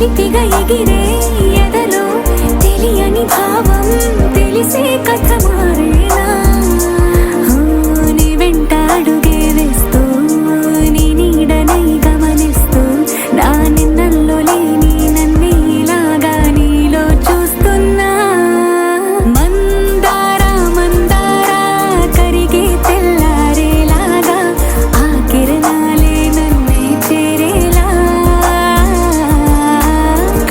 చితిగా ఎగిరే ఎదలో తెలియని భావం తెలిసే కథ మారేనా నీ వెంట అడుగే వేస్తూ నీ నీడనై గమనిస్తూ నా నిన్నల్లో లేని నన్నే ఇలాగా నీలో చూస్తున్నా మందారా మందారా కరిగే తెల్లారేలాగా ఆ కిరణాలే నన్నే చేరేలా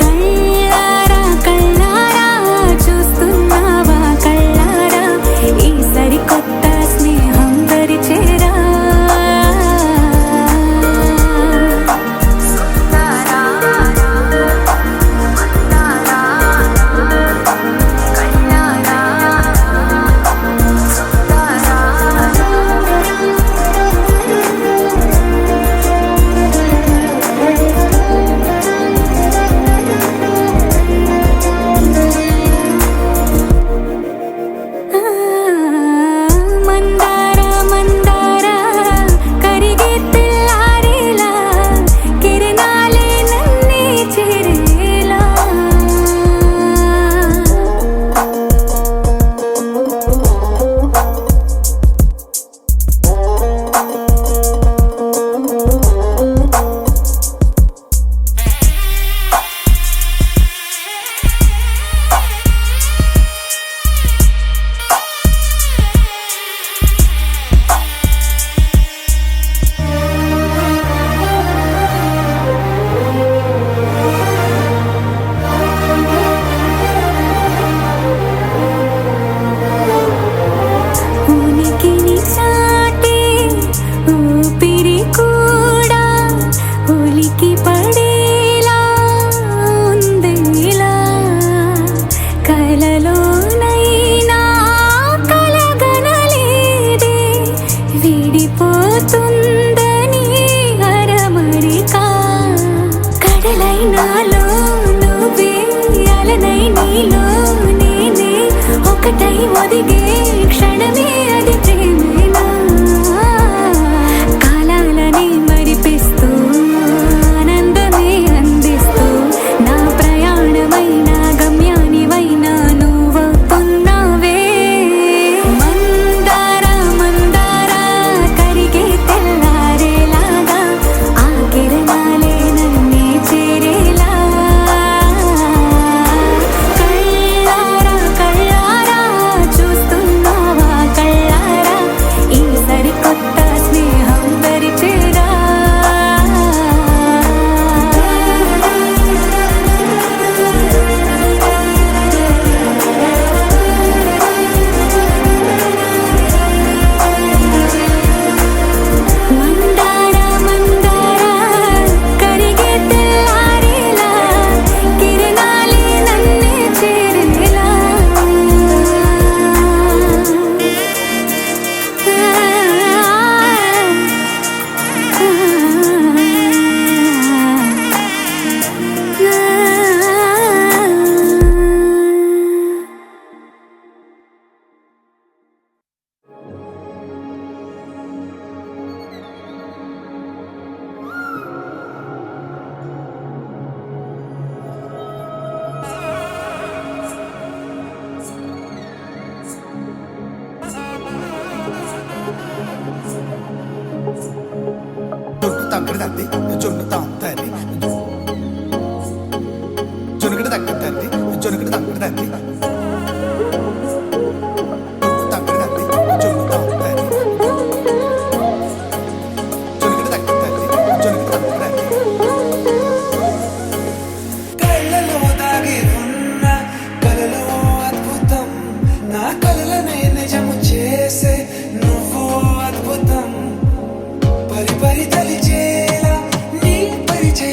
కళ్ళారా కళ్ళారా చూస్తున్నావా కళ్ళారా ఈ సరికొత్త స్నేహం పరిచేరా మందారా మందారా కరిగే తెల్లారేలా కిరణాలే నన్నే చేరేలా ఉనికిని చాటే ఊపిరి కూడా ఉలికి పడేలా ఉందేలా కలలోనైనా కలగనలేదే విడిపోతుందని అరమరిక కడలైనాలో నువ్వే అలనై నీలో నేనే ఒకటై ఒదిగే క్షణమే అది ప్రేమేనా కాలాలని మరిపిస్తూ ఆనందమే అందిస్తూ నా ప్రయాణమైన గమ్యానివైనా నువ్వవుతున్నావే మందారా మందారా కరిగే తెల్లారేలాగా ఆ కిరణాలే నన్నే చేరేలా కళ్ళారా కళ్ళారా చూస్తున్నావా కళ్ళారా ఈ సరికొత్త స్నేహం పరిచేరా మందారా మందారా కరిగే తెల్లారేలా కిరణాలే నన్నే చేరేలా తక్కడ తద్ది జొన్ను తాంతది జొనుగడ తక్కడ తద్ది జొనుగడ తక్కడ తద్ది తక్కడ తద్ది జొన్ను తాంతది జొనుగడ తక్కడ తద్ది జొనుగడ తక్కడ తద్ది కళ్ళలో దాగి ఉన్న కలలో అద్భుతం నా కలలనే నిజము చేసే నువ్వు అద్భుతం పరి పరి తలిచేలా నీ పరిచయం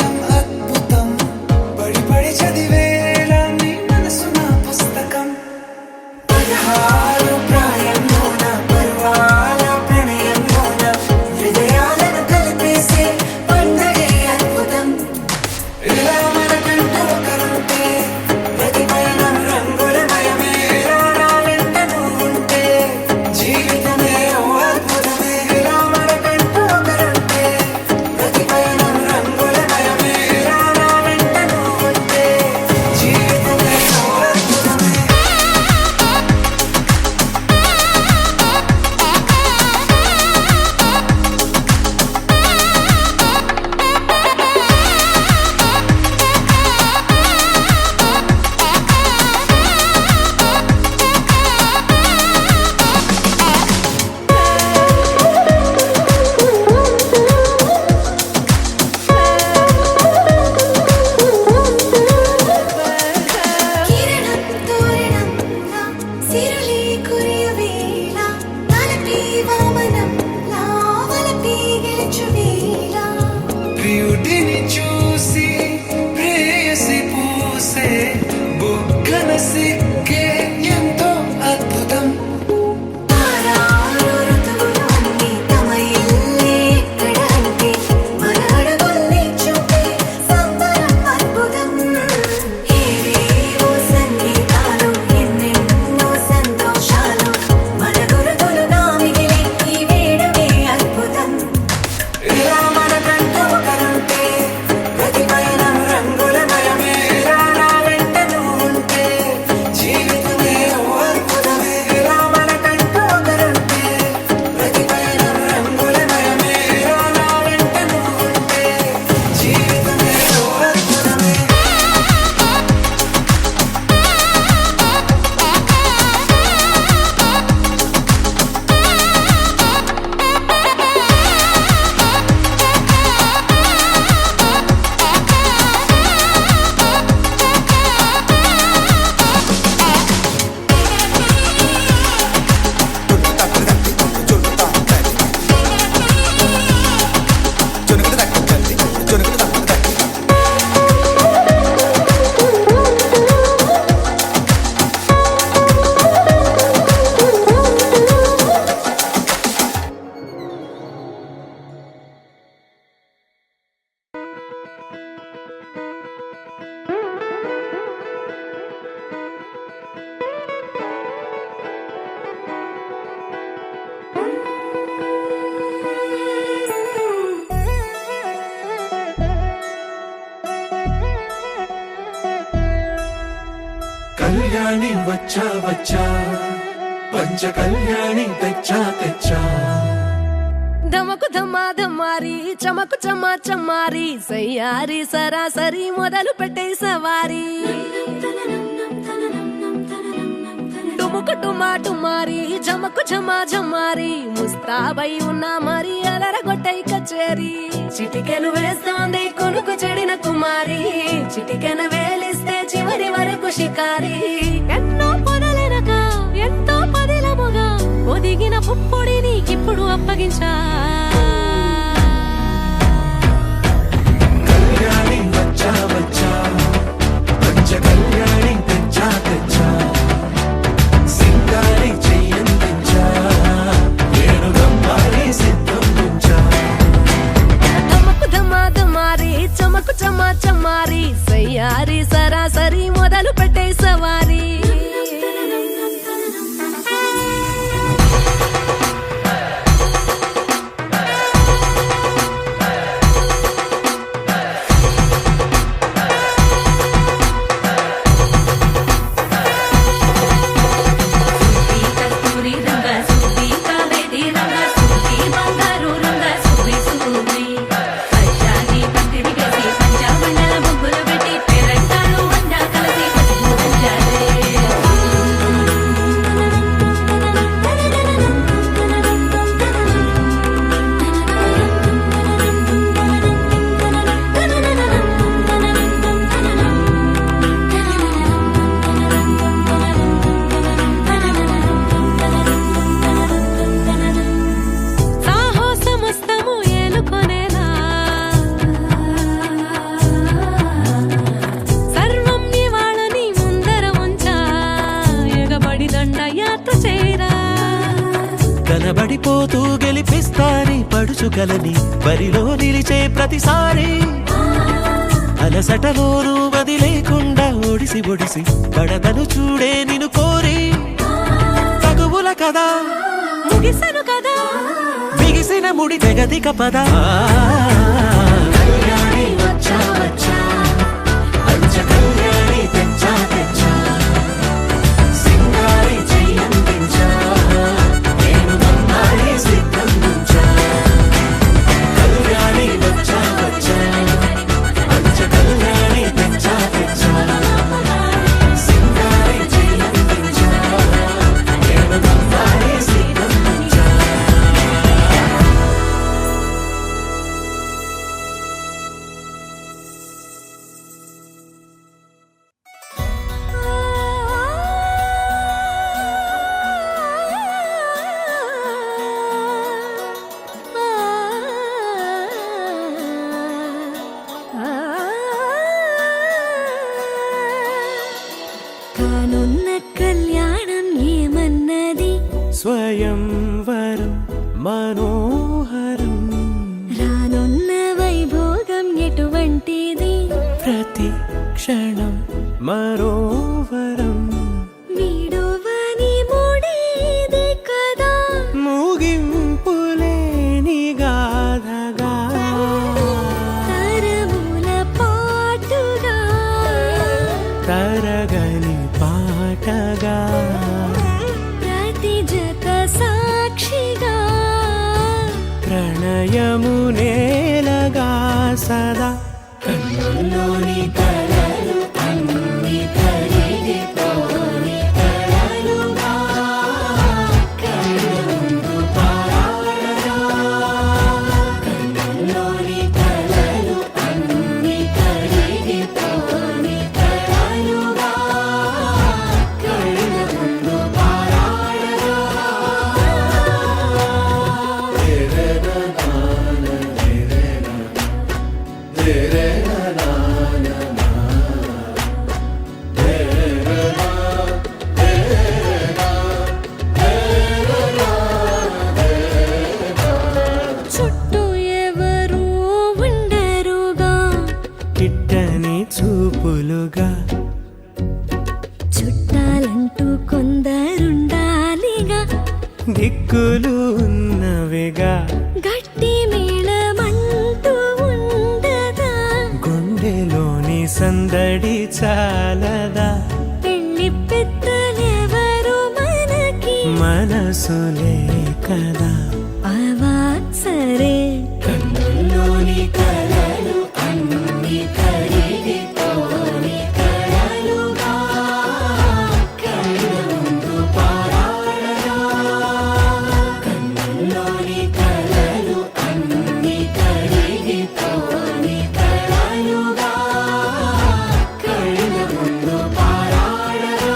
కళ్యాణి వచ్చా వచ్చా పంచ కళ్యాణి తెచ్చా తెచ్చా ధమకు ధమా ధమారి చమకు చమా చమారి సయ్యారి సరాసరి మొదలు పెట్టే సవారి డుముకు డుమా డుమారి జమకు జమా జమారి ముస్తాబై ఉన్నా మరి అలరగొట్టై కచేరి చిటికెను వేస్తోంది కొనుకు చెడిన కుమారి చిటికెను వేలిస్తే చివరి వరకు షికారి ఎన్నో పొదలెనక ఎంతో పదిలముగా ఒదిగిన పుప్పొడి నీకిప్పుడు అప్పగించా కళ్యాణి వచ్చా వచ్చా పంచ కళ్యాణి తెచ్చా తెచ్చా సింగారి చెయ్యందించా ఏడుగమ్మారి సిద్ధం ఉంచా ధమకు ధమా ధమారి చమకు చమా చమారి సయ్యారి సరాసరి మొదలు పెట్టే సవారి కనబడిపోతూ గెలిపిస్తాని పడుచుకలని బరిలో నిలిచే ప్రతిసారి అలసటలోనూ వదిలేకుండా ఒడిసి ఒడిసి పడతను చూడే నిన్ను కోరి తగువుల కదా ముగిసను కదా బిగిసిన ముడి తెగదిక పద కళ్యాణి వచ్చా వచ్చా పంచ కళ్యాణి తెచ్చా తెచ్చా సింగారి చెయ్యందించా కళ్యాణి వచ్చా వచ్చా పంచ కళ్యాణి తెచ్చా తెచ్చా సింగారి చెయ్యందించా ఏడుగమ్మారి సిద్ధం ఉంచా కానున్న కళ్యాణం ఏమన్నది స్వయంవరం మనోహరం రానున్న వైభోగం ఎటువంటిది ప్రతి క్షణం మరోవరం వీడువని మూడేది కదా ముగింపులేని గాథగా తరముల పాటుగా తరగని పాటగా ప్రతి జత సాక్షిగా ప్రణయము నేలగా సదా కన్నుల్లోని కలలు అన్ని కరిగిపోని కలలుగా కళ్ళముందు పారాడగా కన్నుల్లోని కలలు అన్ని కరిగిపోని కలలుగా కళ్ళముందు పారాడగా చుట్టూ ఎవరు ఉండరుగా కిట్టని చూపులుగా చుట్టాలంటూ కొందరుండాలిగా దిక్కులు ఉన్నవిగా గట్టి మేళమంటూ ఉండదా గుండెలోని సందడి చాలదా పెళ్లి పెద్ద మనసులే కదా అవా సరే కన్నుల్లోని కలలు అన్ని కరిగిపోని కలలుగా కళ్ళ ముందు పారాడగా కన్నుల్లోని కలలు అన్ని కరిగిపోని కలలుగా కళ్ళ ముందు పారాడగా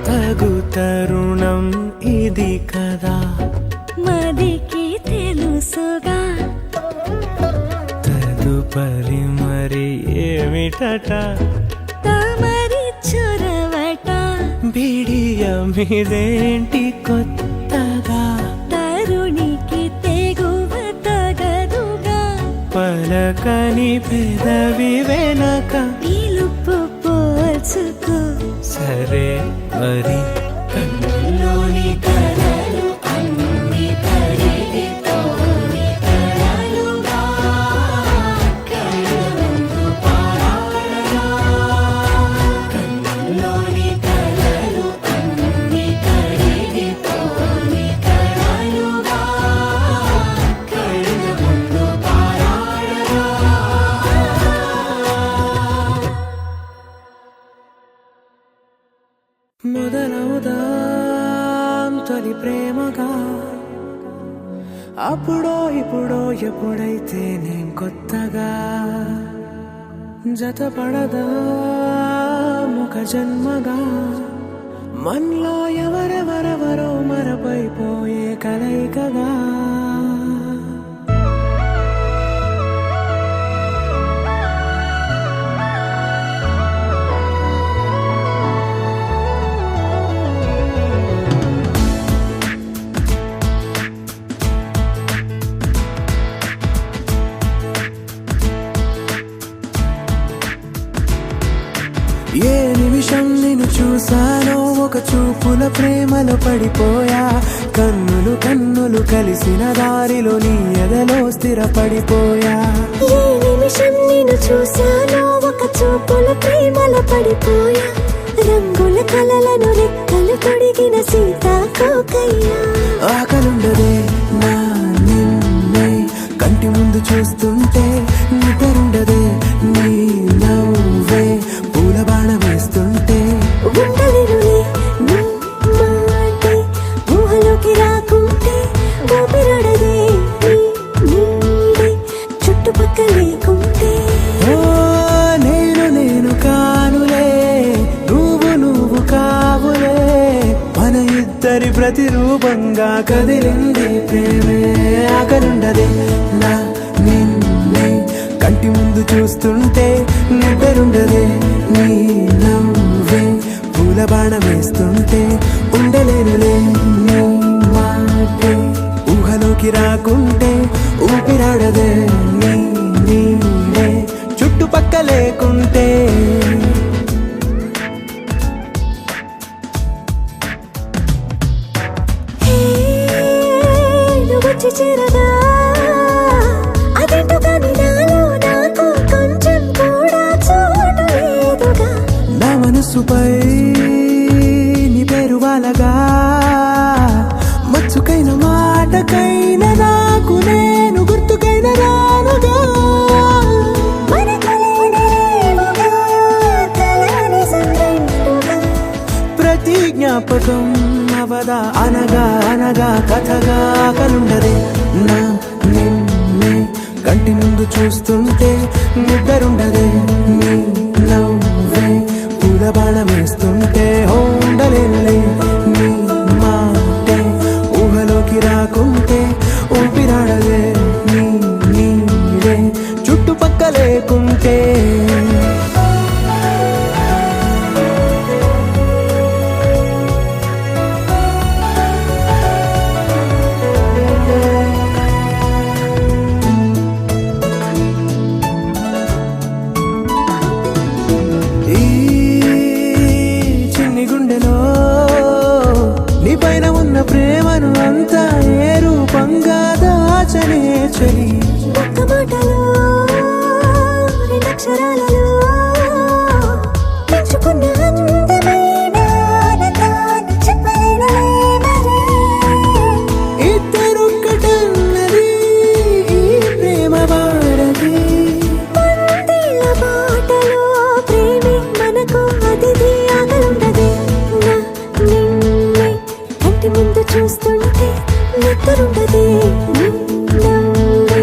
తగు తరుణం ఇది కదా మదికి తెలుసుగా తదుపరి మరి ఏమిటట తమరి చొరవట బిడియమిదేంటి కొత్తగా తరుణికి తెగువ తగదుగా పలకని పెదవి వెనక పిలుపు పోల్చుకో సరే మరి కన్నుల్లోని కలలు అన్ని కరిగిపోని కలలుగా కళ్ళ ముందు పారాడగా కన్నుల్లోని కలలు అన్ని కరిగిపోని కలలుగా కళ్ళ ముందు పారాడగా మొదలవుదాం తొలి ప్రేమగా అప్పుడో ఇప్పుడో ఎప్పుడైతే నేను కొత్తగా జతపడదా ముఖ జన్మగా మనలో ఎవరెవరెవరో మరపైపోయే కలయికగా ఏ నిమిషం నిన్ను చూసానో ఒక చూపుల ప్రేమలో పడిపోయా కన్నులు కన్నులు కలిసిన దారిలో నీ ఎదలో స్థిరపడిపోయా ఏ నిమిషం నేను చూశానో ఒక చూపుల ప్రేమలో పడిపోయా రంగుల కలలను రెక్కలు తొడిగిన సీతాకోకయ్యా ఆకలుండదే నా నిన్నే కంటి ముందు చూస్తుంటే నిద్రుండదే నీ నవ్వే పూల బాణ వేస్తుంటే ఉండలేనులే నీ మాటే ఊహలోకి రాకుంటే ఊపిరాడదే నీ నీడే చుట్టుపక్కల లేకుంటే ఓ నేను కానులే నువ్వు కావులే మన ఇద్దరి ప్రతిరూపంగా కదిలింది ప్రేమే ఆకలుండదే నా నిన్నే కంటి ముందు చూస్తుంటే నిద్రుండదే నీ నవ్వే పూల బాణ వేస్తుంటే ఉండలేనులే నీ మాటే ఊహలోకి రాకుంటే ఊపిరాడదే నీ నీడే చుట్టుపక్క లేకుంటే నువ్వు వచ్చి చేరగా అదేంటో కానీ నాలో నాకు కొంచెం కూడా చోటు లేదుగా నా మనసుపై నీ పేరు వాలగా మచ్చుకైన మాటకైన నాకు నేను గుర్తుకైన రానుగా మనకులేనిదేముగా, కలని సంగంటుగా. ప్రతి జ్ఞాపకం అవదా అనగా అనగా కథగా కలుండదే నా నిన్నే కంటి ముందు చూస్తుంటే నిద్రుండదే నీ నవ్వే పూల బాణం వేస్తుంటే ఉండలేనులే నీ మాటే ఊహలోకి రాకుంటే ఊపిరాడదే నీ నీడే చుట్టుపక్క లేకుంటే అక్షరాలలో పెంచుకున్న అందమైన ఆనందాన్ని చెప్పలేనులే మరి. ఇద్దరొక్కటన్నది ఈ ప్రేమ వాడది. వందేళ్ల బాటలో ప్రేమే మనకు అతిథి ఆగలుండదే. నా నిన్నే కంటి ముందు చూస్తుంటే నిద్రుండదే. నిన్నమ్మే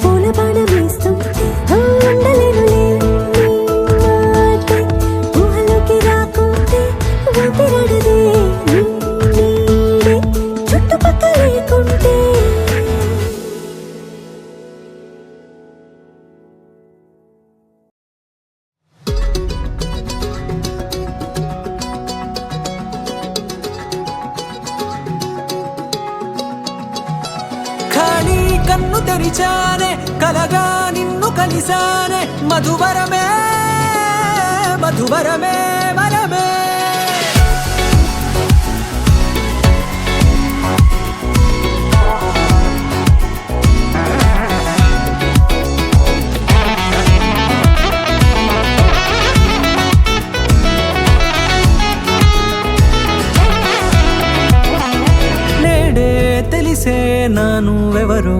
పూల బాణం వేస్తుంటే ఉండలేనులే. నీ మాటే ఊహలోకి రాకుంటే ఊపిరాడదే. నీ నీడే చుట్టుపక్కల లేకుంటే. ఖాళీ కన్ను తెరిచానే కలగా నిన్ను కలిసానే మధువరమే మధువరమే వరమే. నేడే తెలిసే నానువెవరో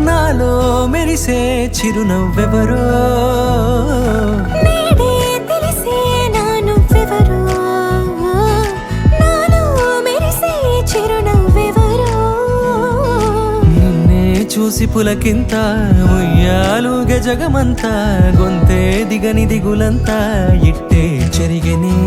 నాలో మెరిసే చిరునవ్వెవరో. నేడే తెలిసే నువ్వెవరో నాలో మెరిసే చిరునవ్వెవరో. నిన్నే చూసి పులకింత ఉయ్యాలుగే జగమంతా గొంతే దిగని దిగులంతా ఇట్టే చెరిగనే.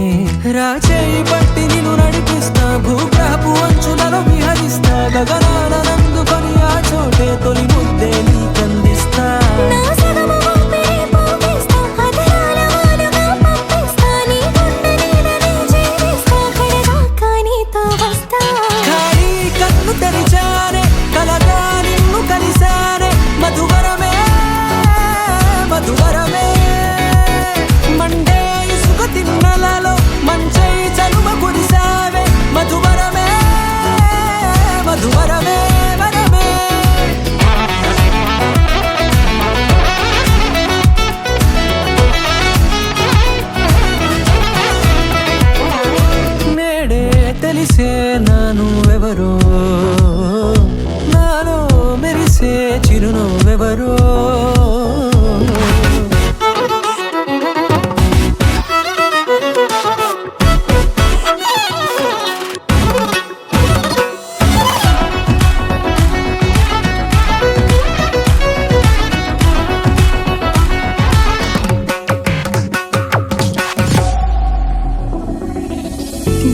రాచేయి పట్టి నిన్ను నడిపిస్తా భూగ్రహపు అంచులలో విహరిస్తా గగనాన నందుకొని ఆ చోటే తొలి ముద్దే నీకందిస్తా. నా సగము ఊపిరి పోగేస్తా అధరాల వానగా పంపిస్తా. నీ గుండె నీడనే చేరిస్తా కడదాకా నీతో వస్తా. ఖాళీ కన్ను తెరిచానే కలగా నిన్ను కలిసానే మధువరమే మధువరమే. మండే ఇసుక తిన్నలలో మంచై చలువ కురిసావే మధువరమే మధువరమే వరమే. నేడే తెలిసే నానువెవరో నాలో మెరిసే చిరునవ్వెవరో.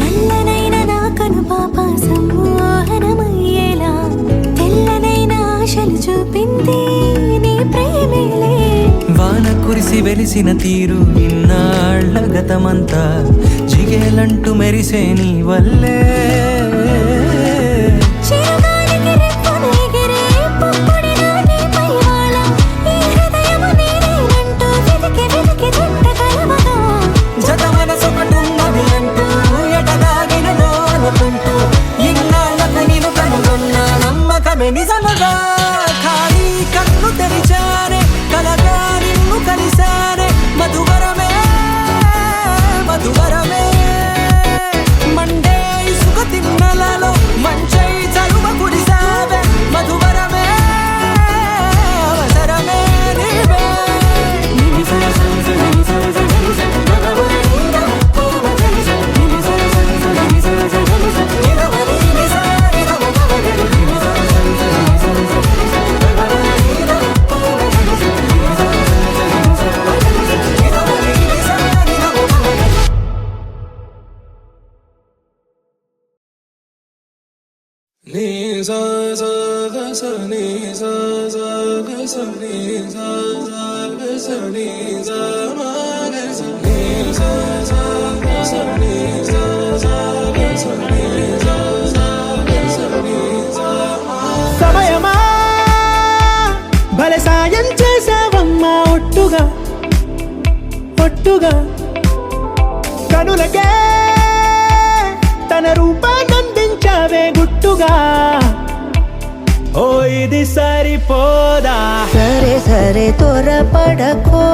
నల్లనైన నా కనుపాప సమ్మోహనమయ్యేలా తెల్లనైన ఆశలు చూపింది నీ ప్రేమేలే. వాన కురిసి వెలిసిన తీరు ఇన్నాళ్ళ గతమంతా జిగేలంటూ మెరిసే నీ వల్లే. చిరుగాలికి రెప్పను ఎగిరే పుప్పొడిన నీ పైవాళ ఈ హృదయము నీదేనంటూ వెతికి వెతికి జంట కలవగా. జత మనసొకటున్నది అంటూ ఎటదాగినదో అనుకుంటూ ఇన్నాళ్ళకు నేను కనుగొన్న నమ్మకమే నిజముగా. ఖాళీ కన్ను తెరిచానే కలగా నిన్ను కలిసానే మధువరమే మధువరమే. మండే ఇసుక తిన్నలలో మంచై చలువ కురిసావే మధువరమే అవసరమే నీవే. Ni sa sa ga sa ni sa sa ga sa ni sa sa ga sa ni sa ma ga sa ni sa sa ga sa ni sa sa ga sa ni sa sa ga sa ni sa ma. సమయమా భలే సాయం చేసావమ్మా ఒట్టుగా ఒట్టుగా కనులకే తన రూపాన్నందించావే గుట్టుగా. ఓ ఇది సరిపోదా సరే సరే త్వరపడకో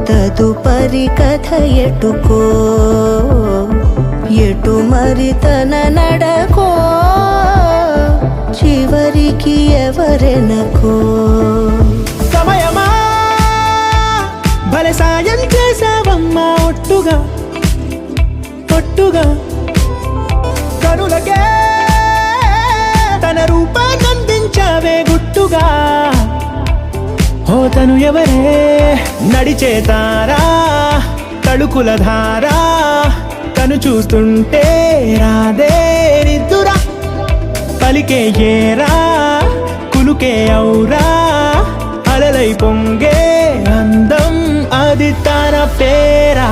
తదుపరి కథ ఎటుకో ఎటు మరి తన నడకో చివరికి ఎవరెనకో సమయమా భలే సాయం చేసావమ్మా ఒట్టుగా ఒట్టుగా కనులకే తన రూపాన్నందించావే గుట్టుగా ఓ తను ఎవరే నడిచే తారా తళుకుల ధారా తను చూస్తుంటే రాదే నిద్దురా పలికే ఏరా కులుకే ఔరా అలలై పొంగే అందం అది తన పేరా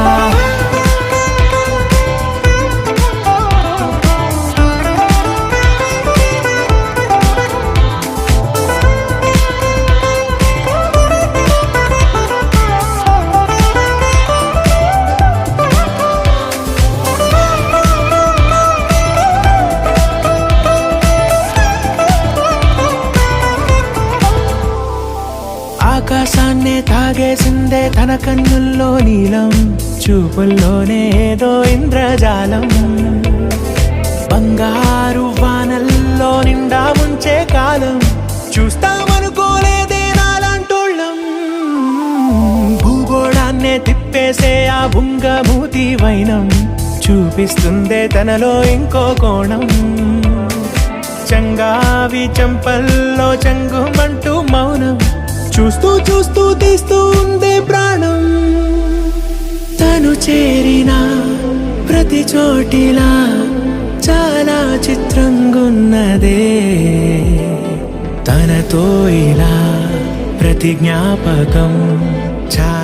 ఆకాశాన్నే తాగేసిందే తన కన్నుల్లో నీలం చూపుల్లోనే ఏదో ఇంద్రజాలం బంగారు వానల్లో నిండా ముంచే కాలం చూస్తామనుకోలేదే నాలాంటోళ్ళం భూగోళాన్నే తిప్పేసే ఆ బుంగమూతి వైనం చూపిస్తుందే తనలో ఇంకో కోణం చంగావి చంపల్లో చంగుమంటూ మౌనం చూస్తూ చూస్తూ తీస్తూ ఉందే ప్రాణం తను చేరిన ప్రతి చోటిలా చాలా చిత్రంగున్నదే తనతో ఇలా ప్రతి జ్ఞాపకం చాలా